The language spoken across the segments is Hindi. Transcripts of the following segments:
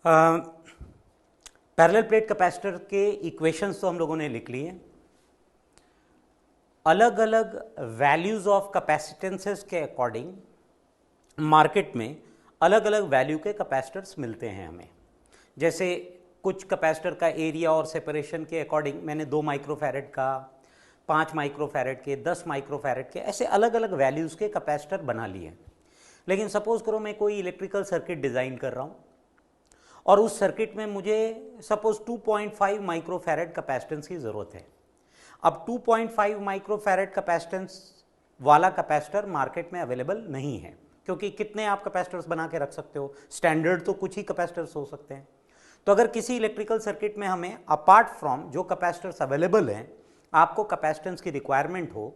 पैरेलल प्लेट कैपेसिटर के इक्वेशंस तो हम लोगों ने लिख लिए। अलग अलग वैल्यूज ऑफ कैपेसिटेंसेस के अकॉर्डिंग मार्केट में अलग अलग वैल्यू के कैपेसिटर्स मिलते हैं हमें। जैसे कुछ कैपेसिटर का एरिया और सेपरेशन के अकॉर्डिंग मैंने 2 माइक्रोफैरेड का, 5 माइक्रोफैरेड के, 10 माइक्रोफैरेड के, ऐसे अलग अलग वैल्यूज के कैपेसिटर बना लिए। लेकिन सपोज करो मैं कोई इलेक्ट्रिकल सर्किट डिज़ाइन कर रहा हूँ और उस सर्किट में मुझे सपोज 2.5 माइक्रोफैरेड कैपेसिटेंस की ज़रूरत है। अब 2.5 माइक्रोफैरेड कैपेसिटेंस वाला कैपेसिटर मार्केट में अवेलेबल नहीं है, क्योंकि कितने आप कैपेसिटर्स बना के रख सकते हो, स्टैंडर्ड तो कुछ ही कैपेसिटर्स हो सकते हैं। तो अगर किसी इलेक्ट्रिकल सर्किट में हमें अपार्ट फ्रॉम जो कैपेसिटर्स अवेलेबल हैं आपको कैपेसिटेंस की रिक्वायरमेंट हो,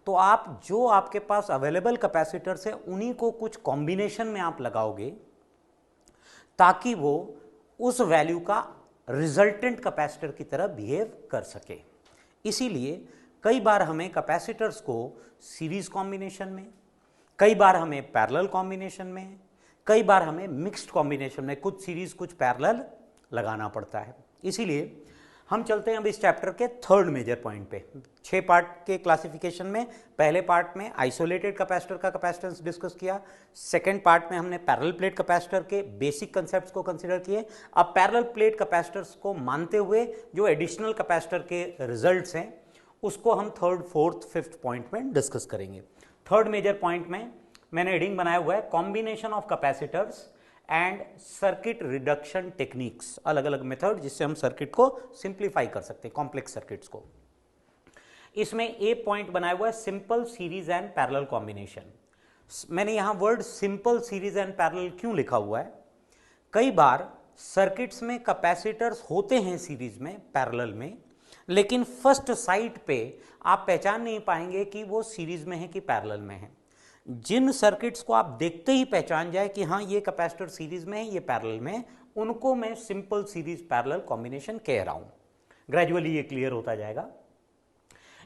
तो आप जो आपके पास अवेलेबल कैपेसिटर्स है उन्हीं को कुछ कॉम्बिनेशन में आप लगाओगे ताकि वो उस वैल्यू का रिजल्टेंट कैपेसिटर की तरह बिहेव कर सके। इसीलिए कई बार हमें कैपेसिटर्स को सीरीज कॉम्बिनेशन में, कई बार हमें पैरेलल कॉम्बिनेशन में, कई बार हमें मिक्स्ड कॉम्बिनेशन में, कुछ सीरीज कुछ पैरेलल लगाना पड़ता है। इसीलिए हम चलते हैं अब इस चैप्टर के थर्ड मेजर पॉइंट पे। 6 पार्ट के क्लासिफिकेशन में पहले पार्ट में आइसोलेटेड कैपेसिटर का कैपेसिटेंस डिस्कस किया, सेकेंड पार्ट में हमने पैरेलल प्लेट कैपेसिटर के बेसिक कंसेप्ट्स को कंसिडर किए। अब पैरेलल प्लेट कैपेसिटर्स को मानते हुए जो एडिशनल कैपेसिटर के रिजल्ट्स हैं उसको हम थर्ड, फोर्थ, फिफ्थ पॉइंट में डिस्कस करेंगे। थर्ड मेजर पॉइंट में मैंने हेडिंग बनाया हुआ है combination of capacitors and circuit reduction techniques, अलग अलग मेथड जिससे हम सर्किट को सिंप्लीफाई कर सकते हैं, कॉम्प्लेक्स सर्किट्स को। इसमें ए पॉइंट बनाया हुआ है simple series and parallel combination. मैंने यहां word simple series and parallel क्यों लिखा हुआ है? कई बार सर्किट्स में कैपेसिटर्स होते हैं सीरीज में, पैरेलल में, लेकिन फर्स्ट साइट पे आप पहचान नहीं पाएंगे कि वो सीरीज में है कि पैरेलल में है। जिन सर्किट्स को आप देखते ही पहचान जाए कि हाँ ये कैपेसिटर सीरीज में है, ये पैरेलल में, उनको मैं सिंपल सीरीज पैरेलल कॉम्बिनेशन कह रहा हूं। ग्रेजुअली ये क्लियर होता जाएगा।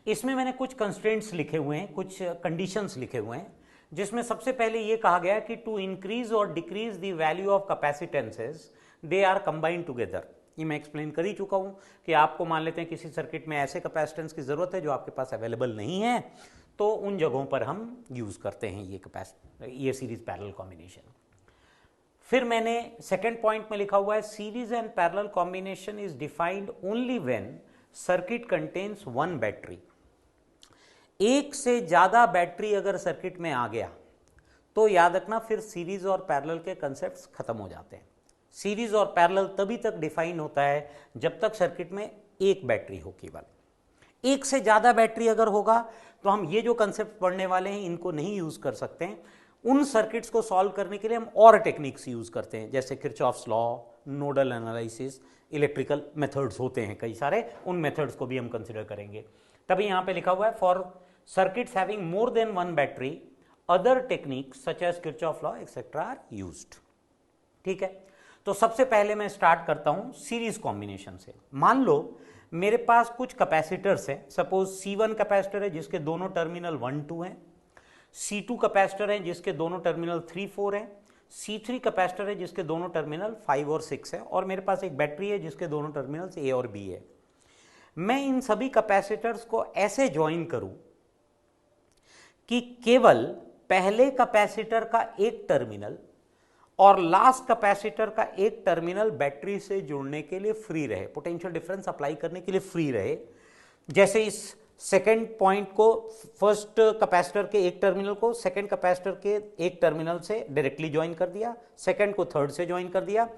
इसमें मैंने कुछ कंस्ट्रेंट्स लिखे हुए हैं, कुछ कंडीशंस लिखे हुए हैं, जिसमें सबसे पहले ये कहा गया कि टू इंक्रीज और decrease the value of capacitances they are combined together. ये मैं एक्सप्लेन कर ही चुका हूं कि आपको मान लेते हैं किसी सर्किट में ऐसे कैपेसिटेंस की जरूरत है जो आपके पास अवेलेबल नहीं है, तो उन जगहों पर हम यूज करते हैं ये सीरीज पैरेलल कॉम्बिनेशन। फिर मैंने सेकेंड पॉइंट में लिखा हुआ है series and parallel combination is defined only when circuit contains one battery. एक से ज्यादा बैटरी अगर सर्किट में आ गया तो याद रखना फिर सीरीज और पैरेलल के कंसेप्ट्स खत्म हो जाते हैं। सीरीज और पैरेलल तभी तक डिफाइन होता है जब तक सर्किट में एक बैटरी हो केवल। एक से ज्यादा बैटरी अगर होगा तो हम ये जो कंसेप्ट पढ़ने वाले हैं इनको नहीं यूज कर सकते हैं। उन सर्किट्स को सॉल्व करने के लिए हम और टेक्निक्स यूज करते हैं, जैसे Kirchhoff's law, nodal analysis, electrical methods होते हैं कई सारे, उन मेथड्स को भी हम कंसिडर करेंगे। तभी यहां पे लिखा हुआ है for circuits having more than one battery other techniques such as Kirchhoff law etcetera are used. ठीक है, तो सबसे पहले मैं स्टार्ट करता हूं सीरीज कॉम्बिनेशन से। मान लो मेरे पास कुछ कैपेसिटर्स है, सपोज C1 कैपेसिटर है जिसके दोनों टर्मिनल 1, 2 हैं, C2 कैपेसिटर है जिसके दोनों टर्मिनल 3, 4 हैं, C3 कैपेसिटर है जिसके दोनों टर्मिनल 5 और 6 है, और मेरे पास एक बैटरी है जिसके दोनों टर्मिनल्स A और B है। मैं इन सभी कैपेसिटर्स को ऐसे ज्वाइन करूं कि केवल पहले कैपेसिटर का एक टर्मिनल और लास्ट कैपेसिटर का एक टर्मिनल बैटरी से जुड़ने के लिए फ्री रहे, पोटेंशियल डिफरेंस अप्लाई करने के लिए फ्री रहे। जैसे इस सेकेंड पॉइंट को, फर्स्ट कैपेसिटर के एक टर्मिनल को सेकेंड कैपेसिटर के एक टर्मिनल से डायरेक्टली ज्वाइन कर दिया, सेकेंड को थर्ड से ज्वाइन कर दिया,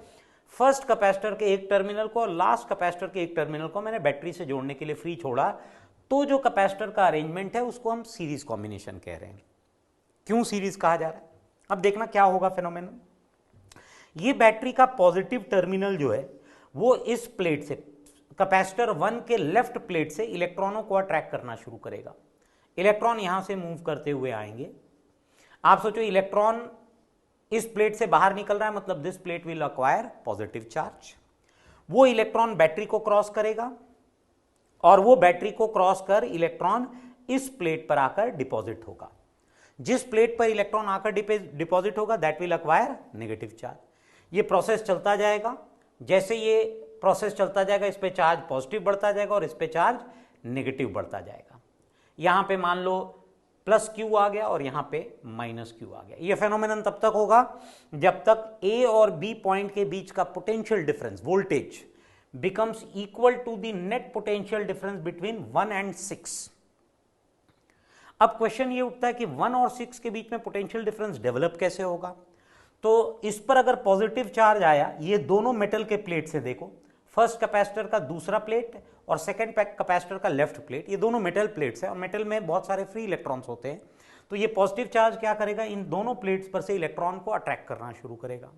फर्स्ट कैपेसिटर के एक टर्मिनल को और लास्ट कैपेसिटर के एक टर्मिनल को मैंने बैटरी से जोड़ने के लिए फ्री छोड़ा, तो जो कैपेसिटर का अरेंजमेंट है उसको हम सीरीज कॉम्बिनेशन कह रहे हैं। क्यों सीरीज कहा जा रहा है? अब देखना क्या होगा फिनोमेनन। ये बैटरी का पॉजिटिव टर्मिनल जो है वो इस प्लेट से, कैपेसिटर 1 के लेफ्ट प्लेट से इलेक्ट्रॉनों को अट्रैक्ट करना शुरू करेगा। इलेक्ट्रॉन यहां से मूव करते हुए आएंगे। आप सोचो इलेक्ट्रॉन इस प्लेट से बाहर निकल रहा है, मतलब this plate will acquire positive charge. वो इलेक्ट्रॉन बैटरी को क्रॉस करेगा और वो बैटरी को क्रॉस कर इलेक्ट्रॉन इस प्लेट पर आकर डिपॉजिट होगा। जिस प्लेट पर इलेक्ट्रॉन आकर डिपॉजिट होगा that will acquire negative charge. ये प्रोसेस चलता जाएगा जैसे ये प्रोसेस चलता जाएगा इस पे चार्ज पॉजिटिव बढ़ता जाएगा और इस पे चार्ज नेगेटिव बढ़ता जाएगा। यहां पे मान लो प्लस क्यू आ गया और यहां पे माइनस क्यू आ गया। ये फेनोमेनन तब तक होगा जब तक ए और बी पॉइंट के बीच का potential difference voltage becomes equal to the net potential difference between 1 and 6। अब क्वेश्चन ये उठता है कि 1 और 6 के बीच में पोटेंशियल डिफरेंस डेवलप कैसे होगा। तो इस पर अगर पॉजिटिव चार्ज आया, ये दोनों मेटल के प्लेट से देखो, फर्स्ट कैपेसिटर का दूसरा प्लेट और सेकंड कैपेसिटर का लेफ्ट प्लेट, ये दोनों मेटल प्लेट्स हैं और मेटल में बहुत सारे फ्री इलेक्ट्रॉन्स होते हैं। तो ये पॉजिटिव चार्ज क्या करेगा, इन दोनों प्लेट्स पर से इलेक्ट्रॉन को अट्रैक्ट करना शुरू करेगा।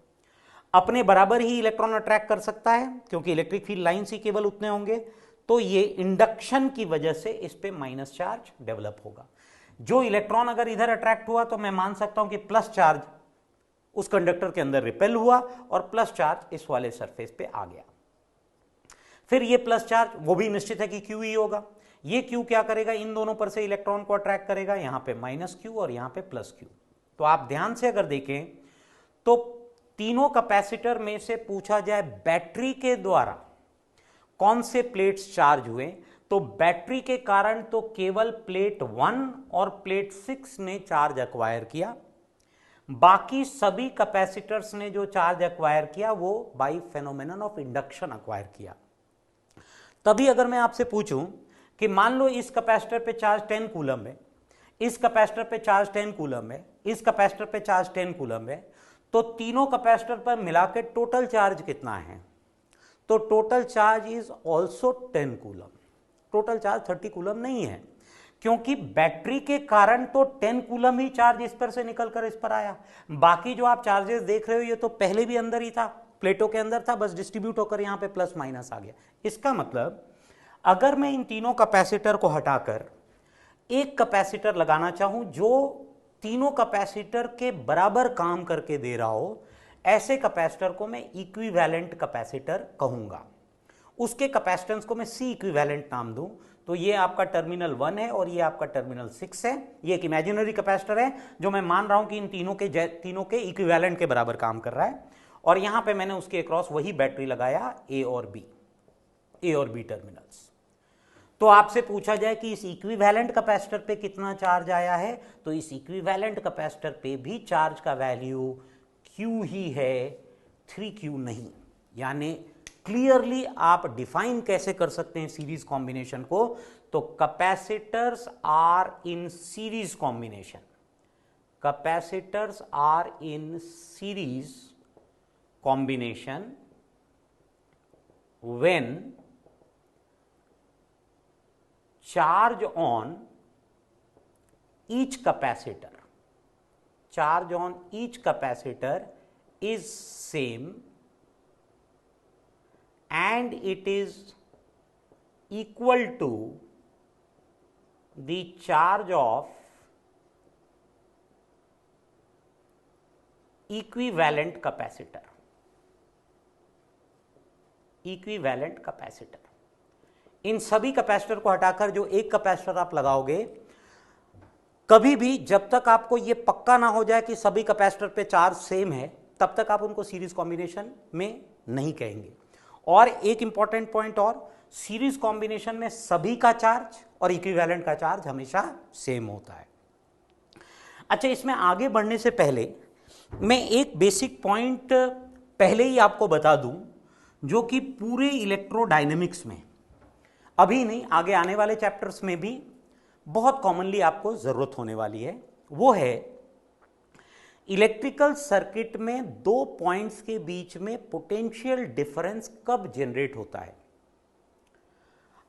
अपने बराबर ही इलेक्ट्रॉन अट्रैक्ट कर सकता है क्योंकि इलेक्ट्रिक फील्ड लाइन्स ही केवल उतने होंगे। तो ये इंडक्शन की वजह से इस पे माइनस चार्ज डेवलप होगा। जो इलेक्ट्रॉन अगर इधर अट्रैक्ट हुआ तो मैं मान सकता हूं कि प्लस चार्ज उस कंडक्टर के अंदर रिपेल हुआ और प्लस चार्ज इस वाले सरफेस पे आ गया। फिर ये प्लस चार्ज वो भी निश्चित है कि क्यू ही होगा। ये क्यू क्या करेगा, इन दोनों पर से इलेक्ट्रॉन को अट्रैक्ट करेगा, यहां पे माइनस क्यू और यहां पे प्लस क्यू। तो आप ध्यान से अगर देखें तो तीनों कैपेसिटर में से पूछा जाए बैटरी के द्वारा कौन से प्लेट्स चार्ज हुए, तो बैटरी के कारण तो केवल प्लेट 1 और प्लेट 6 ने चार्ज एक्वायर किया। बाकी सभी कैपेसिटर्स ने जो चार्ज एक्वायर किया वो by phenomenon of induction acquire किया। तभी अगर मैं आपसे पूछूं कि मान लो इस कैपेसिटर पे चार्ज 10 कूलम है, इस कैपेसिटर पे चार्ज 10 कूलम है, इस कैपेसिटर पे चार्ज 10 कूलम है, तो तीनों कैपेसिटर पर मिलाकर टोटल चार्ज कितना है, तो total charge is also 10 coulomb. Total charge 30 coulomb नहीं है क्योंकि बैटरी के कारण तो 10 कूलम ही चार्ज इस पर से निकलकर इस पर आया। बाकी जो आप चार्जेस देख रहे हो ये तो पहले भी अंदर ही था, प्लेटों के अंदर था, बस डिस्ट्रीब्यूट होकर यहां पे प्लस माइनस आ गया। इसका मतलब अगर मैं इन तीनों कैपेसिटर को हटाकर एक कैपेसिटर लगाना चाहूं जो तीनों कैपेसिटर के बराबर काम करके दे रहा हो, ऐसे कैपेसिटर को मैं इक्विवेलेंट कैपेसिटर कहूंगा। उसके कैपेसिटेंस को मैं सी इक्विवेलेंट नाम दूं। तो ये आपका टर्मिनल 1 है और ये आपका टर्मिनल 6 है। ये एक इमेजिनरी कैपेसिटर है जो मैं मान रहा हूं कि इन तीनों के इक्विवेलेंट के बराबर काम कर रहा है, और यहां पे मैंने उसके अक्रॉस वही बैटरी लगाया ए और बी टर्मिनल्स। तो आपसे पूछा जाए कि इस इक्विवेलेंट कैपेसिटर पे कितना चार्ज आया है, तो इस इक्विवेलेंट कैपेसिटर पे भी चार्ज का वैल्यू Q ही है, 3Q नहीं। यानी क्लियरली आप डिफाइन कैसे कर सकते हैं सीरीज कॉम्बिनेशन को, तो capacitors are in series combination, capacitors are in series combination when charge on each capacitor is same and it is equal to the charge of equivalent capacitor। Equivalent capacitor, इन सभी कैपेसिटर को हटाकर जो एक कैपेसिटर आप लगाओगे, कभी भी जब तक आपको यह पक्का ना हो जाए कि सभी कैपेसिटर पे चार्ज सेम है, तब तक आप उनको सीरीज कॉम्बिनेशन में नहीं कहेंगे। और एक इंपॉर्टेंट पॉइंट और, सीरीज कॉम्बिनेशन में सभी का चार्ज और इक्विवेलेंट का चार्ज हमेशा सेम होता है। अच्छा, इसमें आगे बढ़ने से पहले मैं एक बेसिक पॉइंट पहले ही आपको बता दूं जो कि पूरे इलेक्ट्रोडायनेमिक्स में, अभी नहीं आगे आने वाले चैप्टर्स में भी बहुत कॉमनली आपको जरूरत होने वाली है। वो है इलेक्ट्रिकल सर्किट में दो पॉइंट्स के बीच में पोटेंशियल डिफरेंस कब जनरेट होता है।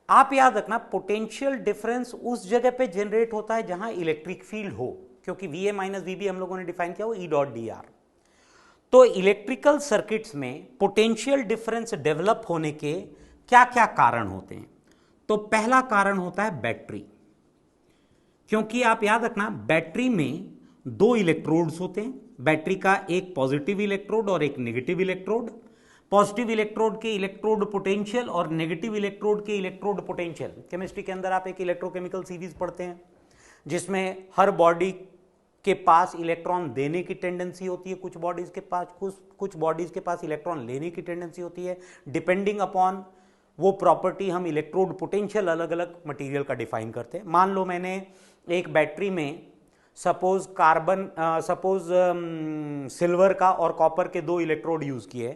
आप याद रखना, पोटेंशियल डिफरेंस उस जगह पे जनरेट होता है जहां इलेक्ट्रिक फील्ड हो, क्योंकि VA माइनस VB हम लोगों ने डिफाइन किया वो E.dr। तो इलेक्ट्रिकल सर्किट्स में पोटेंशियल डिफरेंस डेवलप होने के क्या क्या कारण होते हैं। तो पहला कारण होता है बैटरी, क्योंकि आप याद रखना बैटरी में दो इलेक्ट्रोड्स होते हैं, बैटरी का एक पॉजिटिव इलेक्ट्रोड और एक नेगेटिव इलेक्ट्रोड। पॉजिटिव इलेक्ट्रोड के इलेक्ट्रोड पोटेंशियल और नेगेटिव इलेक्ट्रोड के इलेक्ट्रोड पोटेंशियल, केमिस्ट्री के अंदर आप एक इलेक्ट्रोकेमिकल सीरीज पढ़ते हैं जिसमें हर बॉडी के पास इलेक्ट्रॉन देने की टेंडेंसी होती है, कुछ बॉडीज के पास इलेक्ट्रॉन लेने की टेंडेंसी होती है। डिपेंडिंग अपॉन वो प्रॉपर्टी हम इलेक्ट्रोड पोटेंशियल अलग अलग मटेरियल का डिफाइन करते हैं। मान लो मैंने एक बैटरी में सपोज सिल्वर का और कॉपर के 2 इलेक्ट्रोड यूज किए,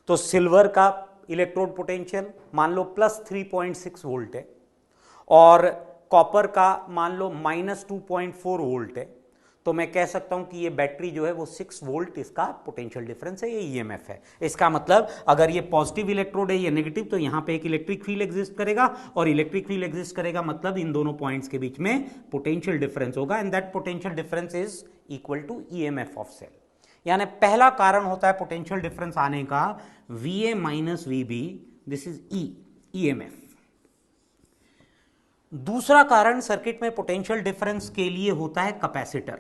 तो सिल्वर का इलेक्ट्रोड पोटेंशियल मान लो +3.6 वोल्ट है और कॉपर का मान लो -2.4 वोल्ट है, तो मैं कह सकता हूं कि ये बैटरी जो है वो 6 वोल्ट इसका पोटेंशियल डिफरेंस है, ये ईएमएफ है। इसका मतलब अगर ये पॉजिटिव इलेक्ट्रोड है, ये नेगेटिव, तो यहां पे एक इलेक्ट्रिक फील्ड एग्जिस्ट करेगा, और इलेक्ट्रिक फील्ड एग्जिस्ट करेगा मतलब इन दोनों पॉइंट्स के बीच में पोटेंशियल डिफरेंस होगा, and that potential difference is equal to EMF of cell. यानी पहला कारण होता है पोटेंशियल डिफरेंस आने का VA minus VB, this is EMF. दूसरा कारण सर्किट में पोटेंशियल डिफरेंस के लिए होता है कैपेसिटर।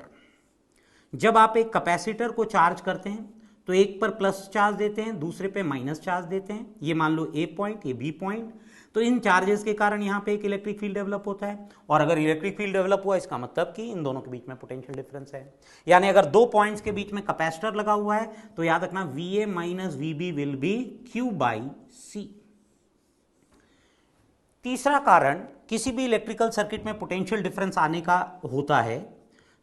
जब आप एक कैपेसिटर को चार्ज करते हैं तो एक पर प्लस चार्ज देते हैं, दूसरे पे माइनस चार्ज देते हैं, ये मान लो A पॉइंट, ये B पॉइंट, तो इन चार्जेस के कारण यहां पे एक इलेक्ट्रिक फील्ड डेवलप होता है, और अगर इलेक्ट्रिक फील्ड डेवलप हुआ इसका मतलब कि इन दोनों के बीच में पोटेंशियल डिफरेंस है। यानी अगर 2 पॉइंट्स के बीच में कैपेसिटर लगा हुआ है तो याद रखना VA minus VB will be Q/C। तीसरा कारण किसी भी इलेक्ट्रिकल सर्किट में पोटेंशियल डिफरेंस आने का होता है।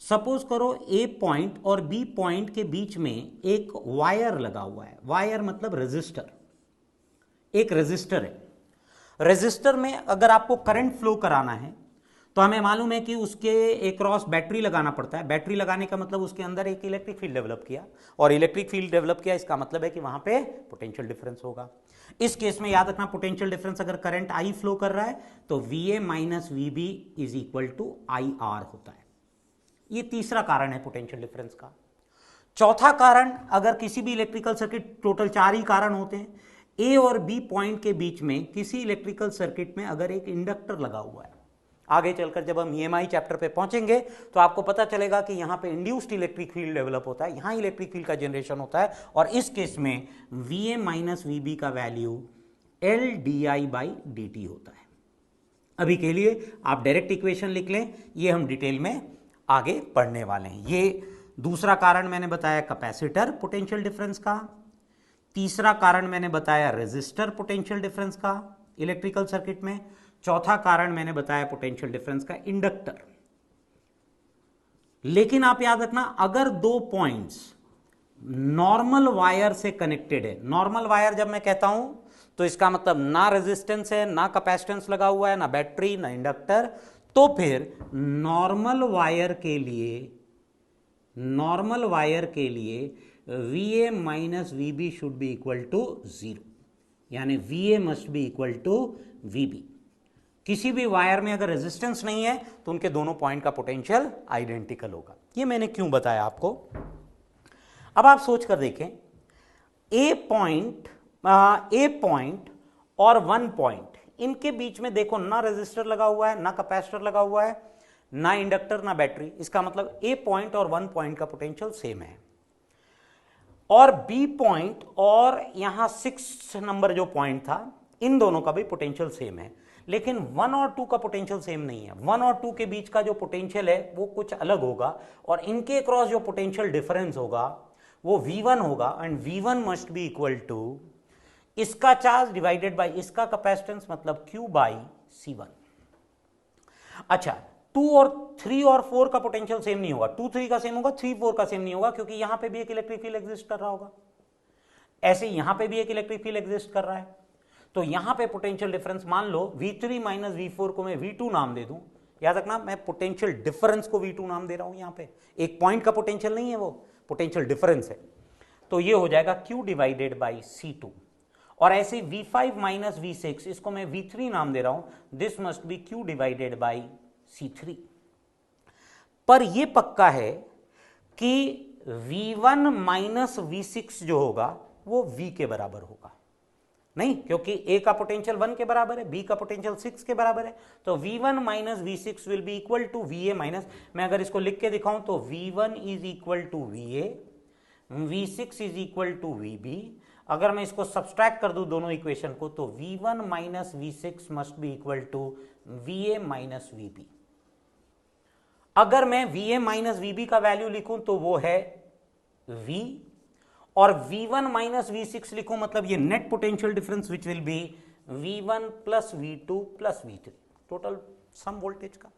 सपोज करो A पॉइंट और B पॉइंट के बीच में एक वायर लगा हुआ है, वायर मतलब रेजिस्टर, एक रेजिस्टर है। रेजिस्टर में अगर आपको करंट फ्लो कराना है तो हमें मालूम है कि उसके अक्रॉस बैटरी लगाना पड़ता है। बैटरी लगाने का मतलब उसके अंदर एक इलेक्ट्रिक फील्ड डेवलप किया, और इलेक्ट्रिक फील्ड डेवलप किया इसका मतलब है कि वहां पे पोटेंशियल डिफरेंस होगा। इस केस में याद रखना पोटेंशियल डिफरेंस अगर करंट I फ्लो कर रहा है तो VA minus VB is equal to IR होता है। ये तीसरा कारण है पोटेंशियल डिफरेंस का। चौथा कारण, अगर किसी भी इलेक्ट्रिकल सर्किट, टोटल 4 ही कारण होते हैं, A और B पॉइंट के बीच में किसी इलेक्ट्रिकल सर्किट में अगर एक इंडक्टर लगा हुआ है, आगे चलकर जब हम EMI चैप्टर पे पहुंचेंगे तो आपको पता चलेगा कि यहां पे इंड्यूस्ड इलेक्ट्रिक फील्ड डेवलप होता है, यहां इलेक्ट्रिक फील्ड का जनरेशन होता है, और इस केस में VA माइनस VB का वैल्यू LdI/dt होता है। अभी के लिए आप डायरेक्ट इक्वेशन लिख लें, ये हम डिटेल में आगे पढ़ने वाले हैं। ये दूसरा कारण मैंने बताया कैपेसिटर पोटेंशियल डिफरेंस का, तीसरा कारण मैंने बताया रेजिस्टर पोटेंशियल डिफरेंस का इलेक्ट्रिकल सर्किट में, चौथा कारण मैंने बताया पोटेंशियल डिफरेंस का इंडक्टर। लेकिन आप याद रखना अगर 2 पॉइंट्स नॉर्मल वायर से कनेक्टेड है, नॉर्मल वायर जब मैं कहता हूं तो इसका मतलब ना रेजिस्टेंस है, ना कैपेसिटेंस लगा हुआ है, ना बैटरी, ना इंडक्टर, तो फिर नॉर्मल वायर के लिए VA minus VB should be equal to 0, यानी VA must be equal to VB। किसी भी वायर में अगर रेजिस्टेंस नहीं है तो उनके दोनों पॉइंट का पोटेंशियल आइडेंटिकल होगा। ये मैंने क्यों बताया आपको। अब आप सोच कर देखें, A पॉइंट और 1 पॉइंट, इनके बीच में देखो ना रेजिस्टर लगा हुआ है, ना कैपेसिटर लगा हुआ है, ना इंडक्टर, ना बैटरी। इसका मतलब A पॉइंट और 1 पॉइंट का पोटेंशियल सेम है, और B पॉइंट और यहां 6 नंबर जो पॉइंट था, इन दोनों का भी पोटेंशियल सेम है। लेकिन 1 और 2 का पोटेंशियल सेम नहीं है। 1 और 2 के बीच का जो पोटेंशियल है वो कुछ अलग होगा, और इनके क्रॉस जो पोटेंशियल डिफरेंस होगा वो V1 होगा, and V1 must be equal to इसका चार्ज डिवाइडेड बाय इसका कैपेसिटेंस, मतलब Q/C1। अच्छा, 2 और 3 और 4 का पोटेंशियल सेम नहीं होगा, 2 3 का सेम होगा, 3 4 का सेम नहीं होगा, क्योंकि यहां पे भी एक इलेक्ट्रिक फील्ड एग्जिस्ट कर रहा होगा, ऐसे यहां पे भी एक इलेक्ट्रिक फील्ड एग्जिस्ट कर रहा है। तो यहां पे पोटेंशियल डिफरेंस मान लो V3 माइनस V4 को मैं V2 नाम दे दूं। याद रखना मैं पोटेंशियल डिफरेंस को V2 नाम दे रहा हूं, यहां पे एक पॉइंट का पोटेंशियल नहीं है, वो पोटेंशियल डिफरेंस है। तो ये हो जाएगा Q डिवाइडेड बाई C2, और ऐसे V5 माइनस V6 इसको मैं V3 नाम दे रहा हूं, this must be Q divided by C3। पर यह पक्का है कि V1 माइनस V6 जो होगा वो V के बराबर होगा नहीं, क्योंकि A का पोटेंशियल 1 के बराबर है, B का पोटेंशियल 6 के बराबर है, तो V1 minus V6 will be equal to VA minus, मैं अगर इसको लिख के दिखाऊं तो V1 is equal to VA, V6 is equal to VB। अगर मैं इसको सब्सट्रैक्ट कर दूं दोनों इक्वेशन को, तो V1 minus V6 must be equal to VA minus VB। अगर मैं VA माइनस VB का वैल्यू लिखूं तो वो है V, और V1 माइनस V6 लिखूं मतलब ये net potential difference which will be V1 plus V2 plus V3, total sum voltage का।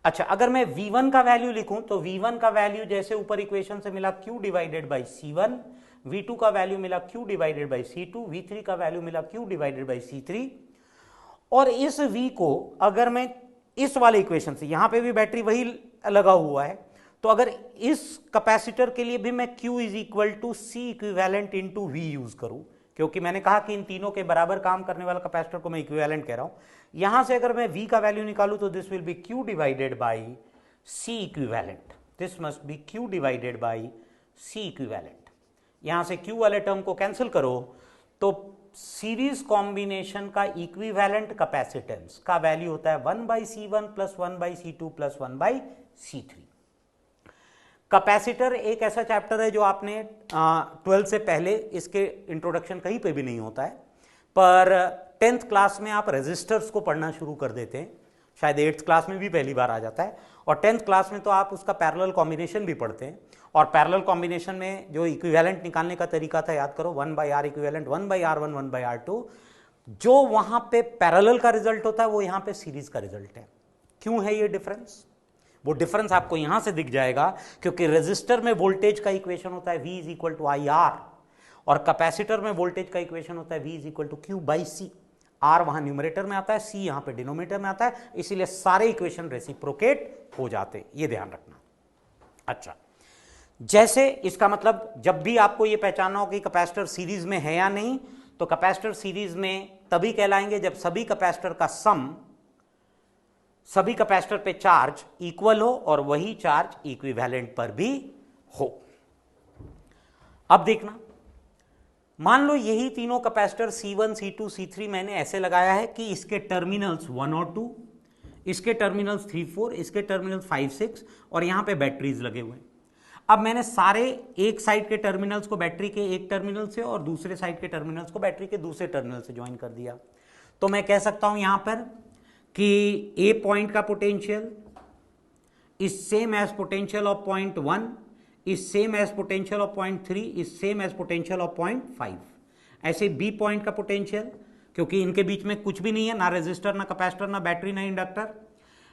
अच्छा, अगर मैं V1 का वैल्यू लिखूं तो V1 का वैल्यू जैसे ऊपर इक्वेशन से मिला Q divided by C1, V2 का वैल्यू मिला Q divided by C2, V3 का वैल्यू मिला Q डिवाइडेड बाई C3। और इस V को अगर मैं इस वाले इक्वेशन से, यहां पे भी बैटरी वही लगा हुआ है, तो अगर इस कैपेसिटर के लिए भी मैं Q is equal to C equivalent into V use करूं, क्योंकि मैंने कहा कि इन तीनों के बराबर काम करने वाला कैपेसिटर को मैं इक्विवेलेंट कह रहा हूं, यहां से अगर मैं V का वैल्यू निकालूं तो this will be Q divided by C equivalent, this must be Q divided by C equivalent. यहां से Q वाले टर्म को कैंसिल करो तो सीरीज कॉम्बिनेशन का इक्विवेलेंट कैपेसिटेंस का वैल्यू होता है 1/C1 plus 1/C2 plus 1/C3। Capacitor एक ऐसा चैप्टर है जो आपने 12 से पहले, इसके इंट्रोडक्शन कहीं पे भी नहीं होता है, पर 10th क्लास में आप रेजिस्टर्स को पढ़ना शुरू कर देते हैं, शायद 8th क्लास में भी पहली बार आ जाता है, और 10th क्लास में तो आप उसका पैरेलल कॉम्बिनेशन भी पढ़ते हैं। और पैरेलल कॉम्बिनेशन में जो इक्विवेलेंट निकालने का तरीका था, याद करो, 1/R इक्विवेलेंट 1/R1 1/R2, जो वहां पे पैरेलल का रिजल्ट होता है वो यहां पे सीरीज का रिजल्ट है। क्यों है ये डिफरेंस? वो डिफरेंस आपको यहां से दिख जाएगा, क्योंकि रेजिस्टर में वोल्टेज का इक्वेशन होता है V is equal to IR, और कैपेसिटर में वोल्टेज का इक्वेशन होता है V is equal to Q by C। R वहां न्यूमरेटर में आता है, C यहां पे डिनोमिनेटर में आता है, इसीलिए सारे इक्वेशन रेसिप्रोकेट हो जाते हैं, ये ध्यान रखना। अच्छा, जैसे इसका मतलब जब भी आपको ये पहचानना हो कि कैपेसिटर सीरीज में है या नहीं, तो कैपेसिटर सीरीज में तभी कहलाएंगे जब सभी कैपेसिटर का सम, सभी कैपेसिटर पे चार्ज इक्वल हो और वही चार्ज इक्विवेलेंट पर भी हो। अब देखना, मान लो यही तीनों कैपेसिटर C1 C2 C3 मैंने ऐसे लगाया है कि इसके टर्मिनल्स 1 और 2, इसके टर्मिनल्स 3 4, इसके टर्मिनल्स 5 6, और यहां पे बैटरीज लगे हुए हैं। अब मैंने सारे एक साइड के टर्मिनल्स को बैटरी के एक टर्मिनल से और दूसरे साइड के टर्मिनल्स को बैटरी के दूसरे टर्मिनल से ज्वाइन कर दिया, तो मैं कह सकता हूं यहां पर कि ए पॉइंट का potential is same as potential of point 1, is same as potential of point 3, is same as potential of point 5। ऐसे बी पॉइंट का पोटेंशियल, क्योंकि इनके बीच में कुछ भी नहीं है, ना रेजिस्टर ना कैपेसिटर ना बैटरी ना इंडक्टर,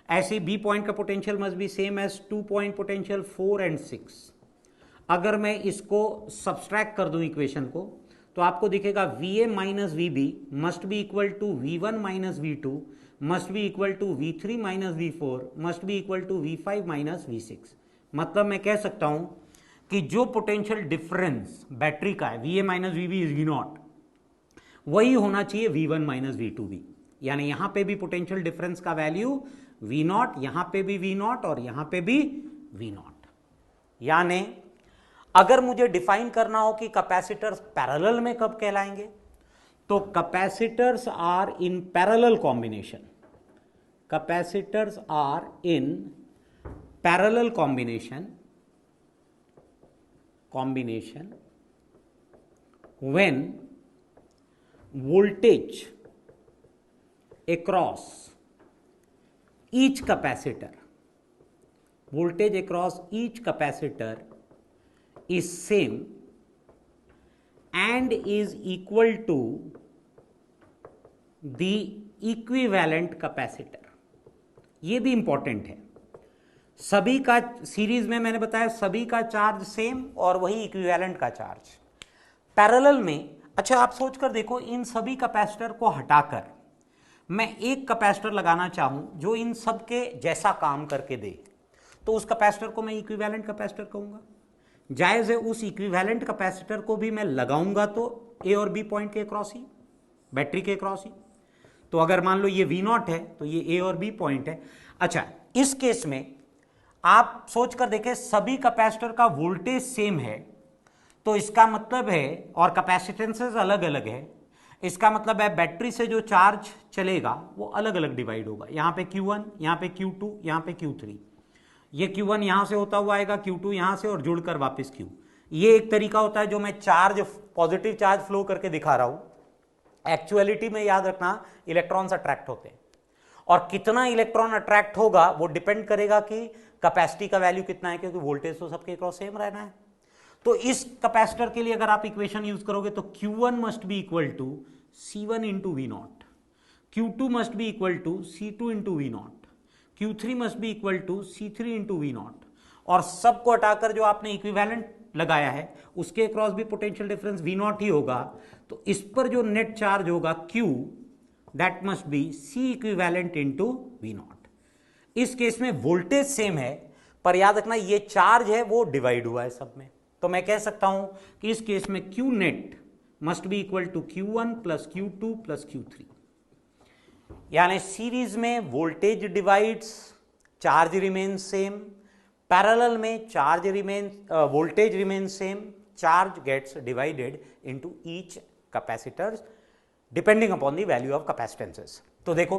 ऐसे बी पॉइंट का potential must be same as 2 point potential 4 and 6। अगर मैं इसको सब्सट्रैक्ट कर दूं इक्वेशन को, तो आपको दिखेगा VA minus VB must be equal to V1 minus V2 must be equal to V3 minus V4 must be equal to V5 minus V6। मतलब मैं कह सकता हूं कि जो पोटेंशियल डिफरेंस बैटरी का है VA minus VB is V0, वही होना चाहिए V1 माइनस V2 भी, यानी यहां पे भी पोटेंशियल डिफरेंस का वैल्यू V0, यहां पे भी V0 और यहां पे भी V0। यानी अगर मुझे डिफाइन करना हो कि कैपेसिटर्स पैरेलल में कब कहलाएंगे, तो capacitors are in parallel combination, capacitors are in parallel combination when voltage across each capacitor, voltage across each capacitor is same and is equal to the equivalent capacitor। ये भी इंपॉर्टेंट है, सभी का सीरीज में मैंने बताया सभी का चार्ज सेम और वही इक्विवेलेंट का चार्ज। पैरेलल में, अच्छा आप सोच कर देखो, इन सभी कैपेसिटर को हटाकर मैं एक कैपेसिटर लगाना चाहूं जो इन सब के जैसा काम करके दे, तो उस कैपेसिटर को मैं इक्विवेलेंट कैपेसिटर कहूंगा। जायज है, उस इक्विवेलेंट कैपेसिटर को भी मैं लगाऊंगा तो ए और बी पॉइंट के क्रॉस ही, बैटरी के क्रॉस ही। तो अगर मान लो ये V0 है तो ये ए और बी पॉइंट है। अच्छा, इस केस में आप सोच कर देखें, सभी कैपेसिटर का वोल्टेज सेम है, तो इसका मतलब है, और कैपेसिटेंसेस अलग अलग है, इसका मतलब है बैटरी से जो चार्ज चलेगा वो अलग अलग डिवाइड होगा। यहां पे Q1, यहां पे Q2, यहां पे Q3, ये Q1 यहां से होता हुआ आएगा, Q2 यहां से और जुड़कर वापस Q। ये एक तरीका होता है जो मैं चार्ज, पॉजिटिव चार्ज फ्लो करके दिखा रहा हूं। एक्चुअलिटी में याद रखना, इलेक्ट्रॉन्स अट्रैक्ट होते हैं, और कितना इलेक्ट्रॉन अट्रैक्ट होगा वो डिपेंड करेगा कि कैपेसिटी का वैल्यू कितना है, क्योंकि वोल्टेज तो सबके क्रॉस सेम रहना है। तो इस कैपेसिटर के लिए अगर आप इक्वेशन यूज करोगे तो Q1 must be equal to C1 into V not, Q2 must be equal to C2 into V not, Q3 must be equal to C3 into V not, और सबको हटाकर जो आपने इक्विवेलेंट लगाया है उसके क्रॉस भी पोटेंशियल डिफरेंस वी नॉट ही होगा। तो इस पर जो नेट चार्ज होगा Q, that must be C equivalent into V not. इस केस में वोल्टेज सेम है, पर याद रखना ये चार्ज है वो डिवाइड हुआ है सब में। तो मैं कह सकता हूं कि इस केस में Q net must be equal to Q1 plus Q2 plus Q3, यानी सीरीज में voltage divides, charge remain same, parallel में charge remain voltage remain same, charge gets divided into each capacitors depending upon the value of capacitances. तो देखो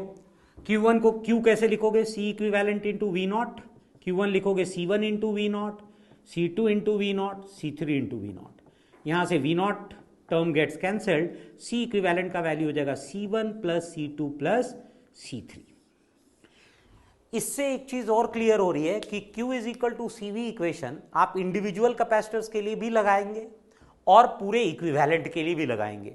Q1 को Q कैसे लिखोगे, C equivalent into V naught, Q1 लिखोगे C1 into V naught, C2 into V naught, C3 into V naught. यहां से we not term gets cancelled, C equivalent का वैल्यू हो जाएगा C1 plus C2 plus C3। इससे एक चीज और क्लियर हो रही है कि Q is equal to CV equation आप इंडिविजुअल कैपेसिटर्स के लिए भी लगाएंगे और पूरे इक्विवेलेंट के लिए भी लगाएंगे,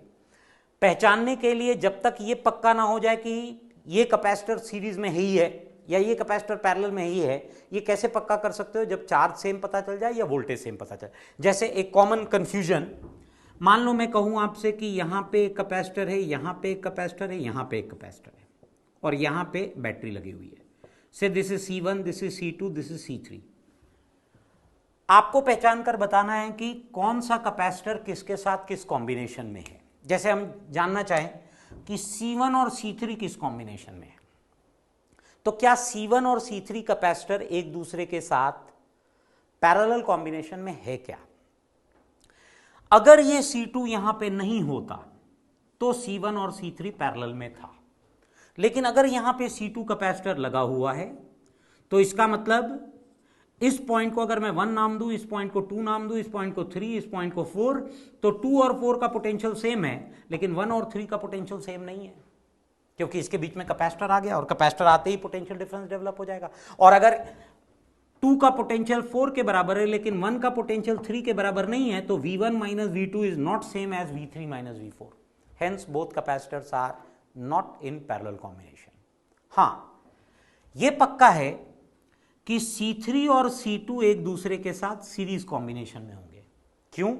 पहचानने के लिए जब तक ये पक्का ना हो जाए कि ये कैपेसिटर सीरीज में ही है या ये कैपेसिटर पैरेलल में ही है। ये कैसे पक्का कर सकते हो, जब चार्ज सेम पता चल जाए या वोल्टेज सेम पता चले। जैसे एक कॉमन कंफ्यूजन, मान लो मैं कहूं आपसे कि यहां पे एक कैपेसिटर है, यहां पे एक कैपेसिटर है, यहां पे एक कैपेसिटर है और यहां पे बैटरी लगी हुई है। से this is C1, this is C2, this is C3। आपको पहचान कर बताना है कि कौन सा कैपेसिटर किसके साथ किस कॉम्बिनेशन में है। जैसे हम जानना चाहें कि C1 और C3 किस कॉम्बिनेशन में है, तो क्या C1 और C3 कैपेसिटर एक दूसरे के साथ पैरेलल कॉम्बिनेशन में है क्या? अगर ये C2 यहां पे नहीं होता तो C1 और C3 पैरेलल में था, लेकिन अगर यहां पे C2 कैपेसिटर लगा हुआ है तो इसका मतलब इस पॉइंट को अगर मैं 1 नाम दूं, इस पॉइंट को 2 नाम दूं, इस पॉइंट को 3, इस पॉइंट को 4, तो 2 और 4 का पोटेंशियल सेम है, लेकिन 1 और 3 का पोटेंशियल सेम नहीं है, क्योंकि इसके बीच में कैपेसिटर आ गया और कैपेसिटर आते ही पोटेंशियल डिफरेंस डेवलप हो जाएगा। और अगर 2 का पोटेंशियल 4 के बराबर है लेकिन 1 का पोटेंशियल 3 के बराबर नहीं है, तो V1 minus V2 is not same as V3 minus V4, hence both capacitors are not in parallel combination. हां, यह पक्का है कि C3 और C2 एक दूसरे के साथ सीरीज कॉम्बिनेशन में होंगे। क्यों?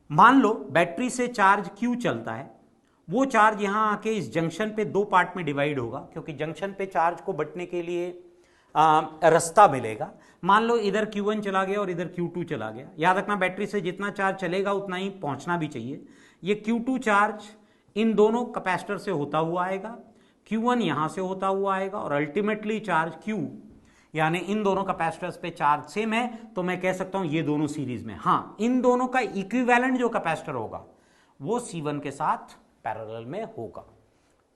मान लो बैटरी से चार्ज Q चलता है, वो चार्ज यहां आके इस जंक्शन पे 2 पार्ट में डिवाइड होगा, क्योंकि जंक्शन पे चार्ज को बंटने के लिए रास्ता मिलेगा। मान लो इधर Q1 चला गया और इधर Q2 चला गया। याद रखना बैटरी से जितना चार्ज चलेगा उतना ही पहुंचना भी चाहिए। ये Q2 चार्ज इन दोनों कैपेसिटर से होता हुआ आएगा, Q1 यहां से होता हुआ आएगा और अल्टीमेटली चार्ज Q, यानी इन दोनों कैपेसिटर्स पे चार्ज सेम है, तो मैं कह सकता हूं ये दोनों सीरीज में। हां, इन दोनों का इक्विवेलेंट जो कैपेसिटर होगा वो C1 के साथ पैरेलल में होगा।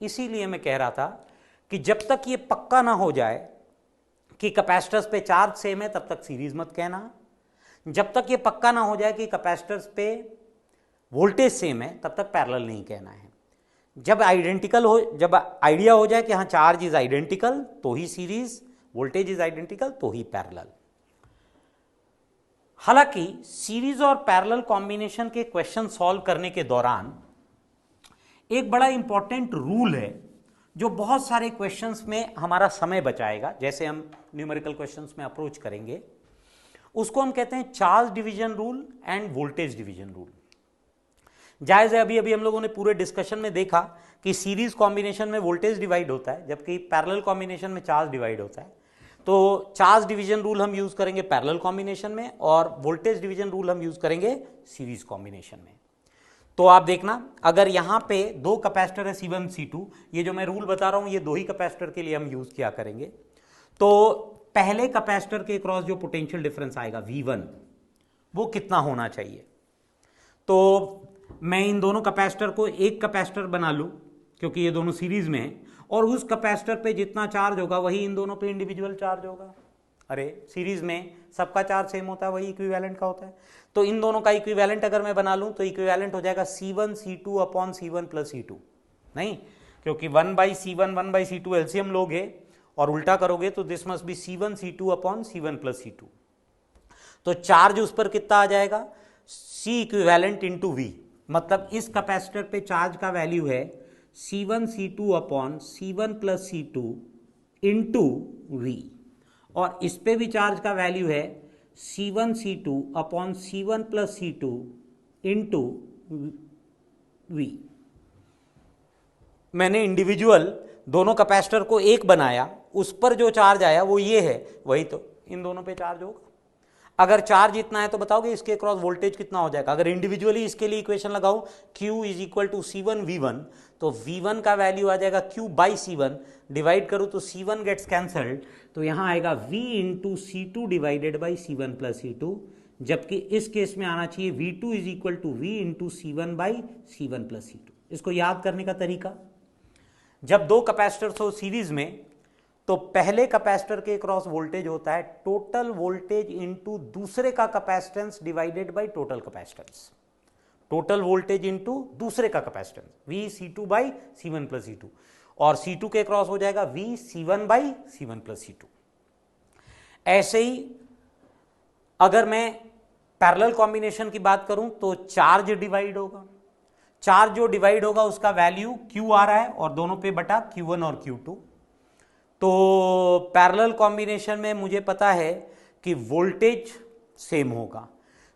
इसीलिए मैं कह रहा था कि जब तक ये पक्का ना हो जाए कि कैपेसिटर्स पे चार्ज सेम है तब तक सीरीज मत कहना, जब तक ये पक्का ना हो जाए कि कैपेसिटर्स पे वोल्टेज सेम है तब तक पैरेलल नहीं कहना है। जब आइडेंटिकल हो, जब आइडिया हो जाए कि हाँ चार्ज इज आइडेंटिकल तो ही सीरीज, वोल्टेज इज आइडेंटिकल तो ही पैरेलल। हालांकि सीरीज और पैरेलल कॉम्बिनेशन के क्वेश्चन सॉल्व करने के दौरान एक बड़ा इंपॉर्टेंट रूल है जो बहुत सारे क्वेश्चंस में हमारा समय बचाएगा। जैसे हम न्यूमेरिकल क्वेश्चंस में अप्रोच करेंगे, उसको हम कहते हैं charge division rule end voltage division rule. जायज है, अभी अभी हम लोगों ने पूरे डिस्कशन में देखा कि सीरीज कॉम्बिनेशन में वोल्टेज डिवाइड होता है जबकि पैरेलल कॉम्बिनेशन में चार्ज डिवाइड होता है। तो चार्ज डिवीजन रूल हम यूज करेंगे पैरेलल कॉम्बिनेशन में और वोल्टेज डिवीजन रूल हम यूज करेंगे सीरीज कॉम्बिनेशन में। तो आप देखना, अगर यहां पे 2 कैपेसिटर है C1 C2, ये जो मैं रूल बता रहा हूं ये 2 ही कैपेसिटर के लिए हम यूज किया करेंगे। तो पहले कैपेसिटर के क्रॉस जो पोटेंशियल डिफरेंस आएगा V1 वो कितना होना चाहिए। तो मैं इन दोनों कैपेसिटर को एक कैपेसिटर बना लूं क्योंकि ये दोनों सीरीज में है, और उस कैपेसिटर पे जितना चार्ज होगा वही इन दोनों पे इंडिविजुअल चार्ज होगा। अरे सीरीज में सबका चार्ज सेम होता है, वही इक्विवेलेंट का होता है। तो इन दोनों का इक्विवेलेंट अगर मैं बना लूं तो इक्विवेलेंट हो जाएगा C1 C2 upon C1 plus C2। नहीं, क्योंकि 1/C1 1/C2 एलसीएम लोगे और उल्टा करोगे तो this must be C1 C2 upon C1 plus C2। तो चार्ज उस पर कितना आ जाएगा, C इक्विवेलेंट इंटू V, मतलब इस कैपेसिटर पे चार्ज का वैल्यू है C1 C2 upon C1 plus C2 into V, और इस पे भी चार्ज का वैल्यू है C1 C2 upon C1 plus C2 into V। मैंने इंडिविजुअल दोनों कैपेसिटर को एक बनाया, उस पर जो चार्ज आया वो ये है, वही तो इन दोनों पे चार्ज होगा। अगर चार्ज इतना है तो बताओगे इसके क्रॉस वोल्टेज कितना हो जाएगा। अगर इंडिविजुअली इसके लिए इक्वेशन लगाऊं Q is equal to C1 V1, तो V1 का वैल्यू आ जाएगा Q बाई C1, डिवाइड करूं तो C1 गेट्स कैंसल्ड, तो यहां आएगा V into C2 divided by C1 plus C2, जबकि इस केस में आना चाहिए V2 is equal to V into C1 by C1 plus C2। इसको याद करने का तरीका, जब दो कैपेसिटर्स हो सीरीज में तो पहले कैपेसिटर के क्रॉस वोल्टेज होता है टोटल वोल्टेज इनटू दूसरे का capacitance divided by total capacitance, total voltage into दूसरे का capacitance V C2 by C1 plus C2, और C2 के क्रॉस हो जाएगा V C1 by C1 plus C2। ऐसे ही अगर मैं पैरेलल कॉम्बिनेशन की बात करूं तो चार्ज डिवाइड होगा, चार्ज जो डिवाइड होगा उसका वैल्यू Q आ रहा है और दोनों पे बटा Q1 और Q2। तो पैरेलल कॉम्बिनेशन में मुझे पता है कि वोल्टेज सेम होगा,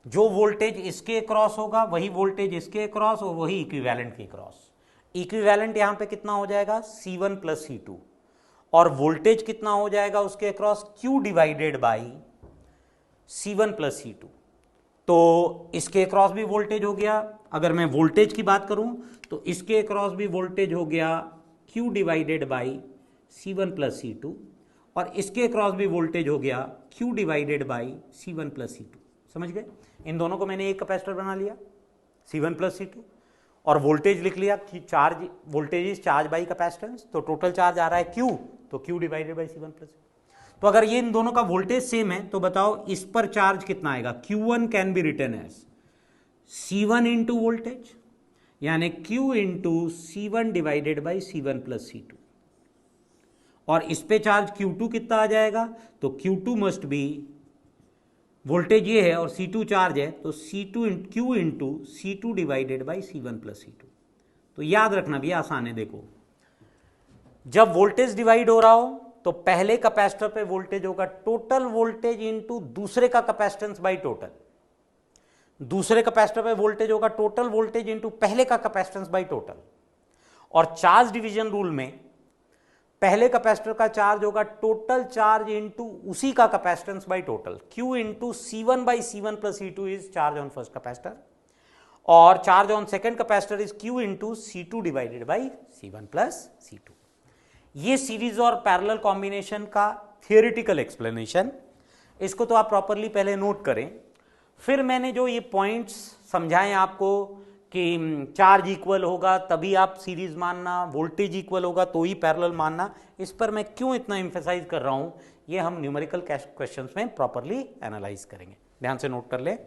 जो वोल्टेज इसके क्रॉस होगा वही वोल्टेज इसके क्रॉस और वही इक्विवेलेंट के क्रॉस। इक्विवेलेंट यहां पे कितना हो जाएगा C1 प्लस C2, और वोल्टेज कितना हो जाएगा उसके cross Q divided by C1 plus C2। तो इसके क्रॉस भी वोल्टेज हो गया, अगर मैं वोल्टेज की बात करूं तो इसके क्रॉस भी वोल्टेज हो गया Q divided by C1 plus C2, और इसके क्रॉस भी वोल्टेज हो गया Q divided by C1 plus C2। समझ गए, इन दोनों को मैंने एक कैपेसिटर बना लिया C1 प्लस C2, और वोल्टेज लिख लिया कि charge voltage is charge by capacitance, तो टोटल चार्ज आ रहा है Q, तो Q divided by C1 plus. तो अगर ये इन दोनों का वोल्टेज सेम है तो बताओ इस पर चार्ज कितना आएगा। Q1 can be written as C1 into voltage, यानी Q into C1 divided by C1 plus C2, और इस पे चार्ज Q2 कितना आ जाएगा, तो Q2 मस्ट बी, वोल्टेज ये है और C2 चार्ज है, तो Q into C2 divided by C1 plus C2। तो याद रखना भी आसान है, देखो जब वोल्टेज डिवाइड हो रहा हो तो पहले कैपेसिटर पे वोल्टेज होगा टोटल वोल्टेज इनटू दूसरे का कैपेसिटेंस बाय टोटल, दूसरे कैपेसिटर पे वोल्टेज होगा टोटल वोल्टेज इनटू पहले का कैपेसिटेंस बाय टोटल। और चार्ज डिवीजन रूल में पहले कैपेसिटर का चार्ज होगा टोटल चार्ज इनटू उसी का capacitance by total. Q into C1 by C1 plus C2 is charge on first capacitor, और charge on second capacitor is Q into C2 divided by C1 plus C2। ये सीरीज और पैरेलल कॉम्बिनेशन का थियोरेटिकल एक्सप्लेनेशन, इसको तो आप प्रॉपरली पहले नोट करें। फिर मैंने जो ये पॉइंट्स समझाएं आपको कि चार्ज इक्वल होगा तभी आप सीरीज मानना, वोल्टेज इक्वल होगा तो ही पैरेलल मानना, इस पर मैं क्यों इतना एम्फेसाइज कर रहा हूं, ये हम न्यूमेरिकल क्वेश्चंस में प्रॉपरली एनालाइज करेंगे। ध्यान से नोट कर ले।